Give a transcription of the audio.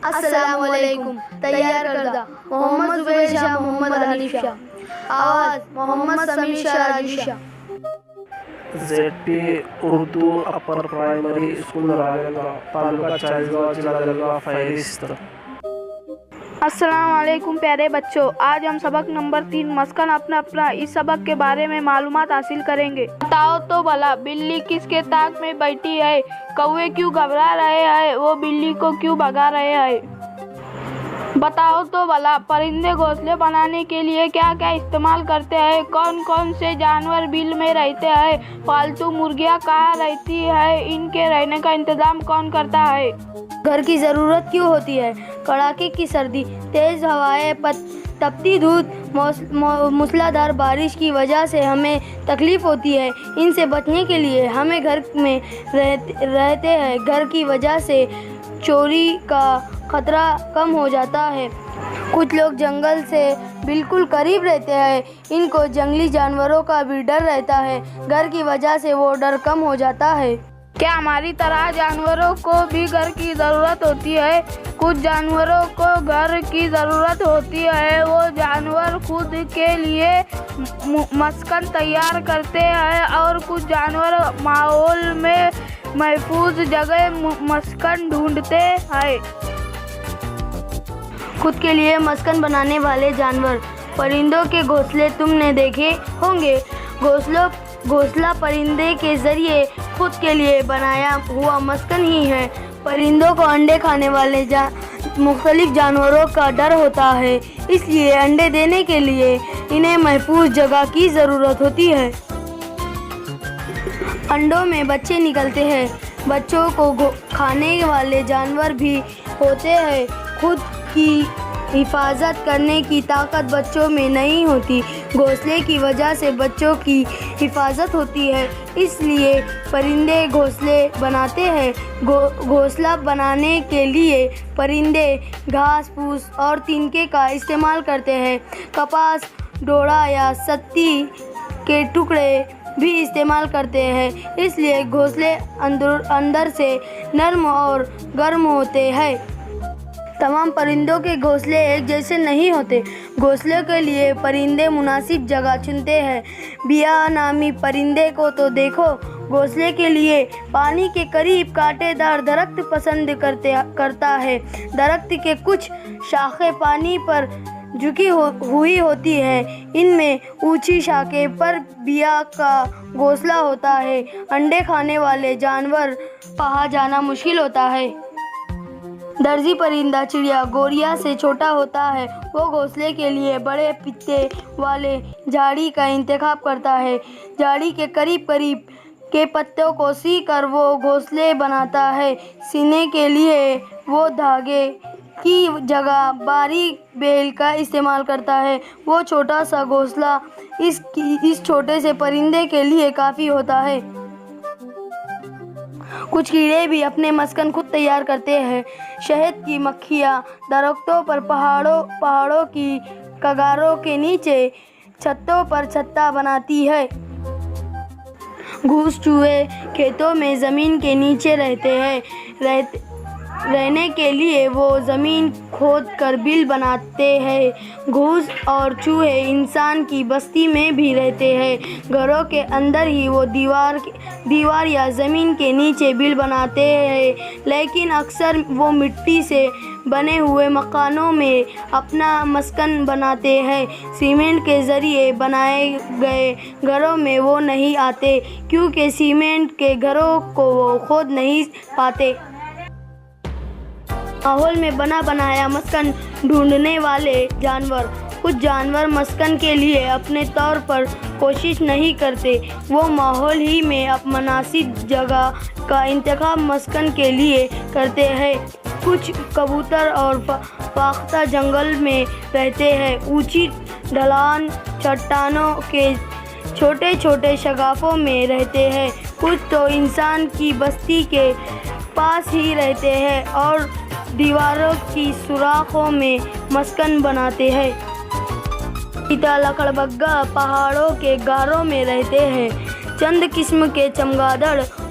السلام علیکم. تیار کردہ محمد زبیر شاہ, محمد حنیف شاہ. آواز محمد سمیر شاہ راجو شاہ. ZP اردو اپر پرائمری اسکول راجگڑھ, تعلقہ چالیسگاؤں, ضلع جلگہ. فہرست. السلام علیکم پیارے بچوں. آج ہم سبق نمبر 3 مسکن اپنا اس سبق کے بارے میں معلومات حاصل کریں گے. بتاؤ تو بھلا بلی کس کے طاق میں بیٹھی ہے؟ کوے کیوں گھبرا رہے ہیں؟ وہ بلی کو کیوں بھگا رہے ہیں؟ بتاؤ تو بھلا پرندے گھونسلے بنانے کے لیے کیا کیا استعمال کرتے ہیں؟ کون کون سے جانور بل میں رہتے ہیں؟ پالتو مرغیاں کہاں رہتی ہے؟ ان کے رہنے کا انتظام کون کرتا ہے؟ گھر کی ضرورت کیوں ہوتی ہے؟ کڑاکے کی سردی, تیز ہوائیں, تپتی دھوپ, موسلا دھار بارش کی وجہ سے ہمیں تکلیف ہوتی ہے. ان سے بچنے کے لیے ہمیں گھر میں رہتے ہیں. گھر کی وجہ سے چوری کا خطرہ کم ہو جاتا ہے. کچھ لوگ جنگل سے بالکل قریب رہتے ہیں. ان کو جنگلی جانوروں کا بھی ڈر رہتا ہے. گھر کی وجہ سے وہ ڈر کم ہو جاتا ہے. کیا ہماری طرح جانوروں کو بھی گھر کی ضرورت ہوتی ہے؟ کچھ جانوروں کو گھر کی ضرورت ہوتی ہے. وہ جانور خود کے لیے مسکن تیار کرتے ہیں اور کچھ جانور ماحول میں محفوظ جگہ مسکن ڈھونڈتے ہیں. خود کے لیے مسکن بنانے والے جانور. پرندوں کے گھونسلے تم نے دیکھے ہوں گے. گھونسلہ پرندے کے ذریعے خود کے لیے بنایا ہوا مسکن ہی ہے. پرندوں کو انڈے کھانے والے مختلف جانوروں کا ڈر ہوتا ہے, اس لیے انڈے دینے کے لیے انہیں محفوظ جگہ کی ضرورت ہوتی ہے. انڈوں میں بچے نکلتے ہیں. بچوں کو کھانے والے جانور بھی ہوتے ہیں. خود کی حفاظت کرنے کی طاقت بچوں میں نہیں ہوتی. گھونسلے کی وجہ سے بچوں کی حفاظت ہوتی ہے, اس لیے پرندے گھونسلے بناتے ہیں. گھونسلہ بنانے کے لیے پرندے گھاس پھوس اور تنکے کا استعمال کرتے ہیں. کپاس, ڈوڑا یا ستی کے ٹکڑے بھی استعمال کرتے ہیں. اس لیے گھونسلے اندر سے نرم اور گرم ہوتے ہیں. تمام پرندوں کے گھونسلے ایک جیسے نہیں ہوتے. گھونسلے کے لیے پرندے مناسب جگہ چنتے ہیں. بیا نامی پرندے کو تو دیکھو, گھونسلے کے لیے پانی کے قریب کانٹے دار درخت پسند کرتا ہے. درخت کے کچھ شاخیں پانی پر جھکی ہوئی ہوتی ہیں. ان میں اونچی شاخیں پر بیا کا گھونسلہ ہوتا ہے. انڈے کھانے والے جانور پا جانا مشکل ہوتا ہے. درزی پرندہ چڑیا گوریا سے چھوٹا ہوتا ہے. وہ گھونسلے کے لیے بڑے پتے والے جھاڑی کا انتخاب کرتا ہے. جھاڑی کے قریب کے پتوں کو سی کر وہ گھونسلے بناتا ہے. سینے کے لیے وہ دھاگے کی جگہ باریک بیل کا استعمال کرتا ہے. وہ چھوٹا سا گھونسلہ اس چھوٹے سے پرندے کے لیے کافی ہوتا ہے. کچھ کیڑے بھی اپنے مسکن خود تیار کرتے ہیں. شہد کی مکھیاں درختوں پر, پہاڑوں کی کگاروں کے نیچے, چھتوں پر چھتا بناتی ہے. گھوس چوہے کھیتوں میں زمین کے نیچے رہتے ہیں. رہنے کے لیے وہ زمین کھود کر بل بناتے ہیں. گھوس اور چوہے انسان کی بستی میں بھی رہتے ہیں. گھروں کے اندر ہی وہ دیوار یا زمین کے نیچے بل بناتے ہیں, لیکن اکثر وہ مٹی سے بنے ہوئے مکانوں میں اپنا مسکن بناتے ہیں. سیمنٹ کے ذریعے بنائے گئے گھروں میں وہ نہیں آتے, کیونکہ سیمنٹ کے گھروں کو وہ کھود نہیں پاتے. ماحول میں بنا بنایا مسکن ڈھونڈنے والے جانور. کچھ جانور مسکن کے لیے اپنے طور پر کوشش نہیں کرتے. وہ ماحول ہی میں مناسب جگہ کا انتخاب مسکن کے لیے کرتے ہیں. کچھ کبوتر اور فاختہ جنگل میں رہتے ہیں. اونچی ڈھلان چٹانوں کے چھوٹے چھوٹے شگافوں میں رہتے ہیں. کچھ تو انسان کی بستی کے پاس ہی رہتے ہیں اور دیواروں کی سوراخوں میں مسکن بناتے ہیں. چیتا لکڑبگا پہاڑوں کے غاروں میں رہتے ہیں. چند قسم کے چمگادڑ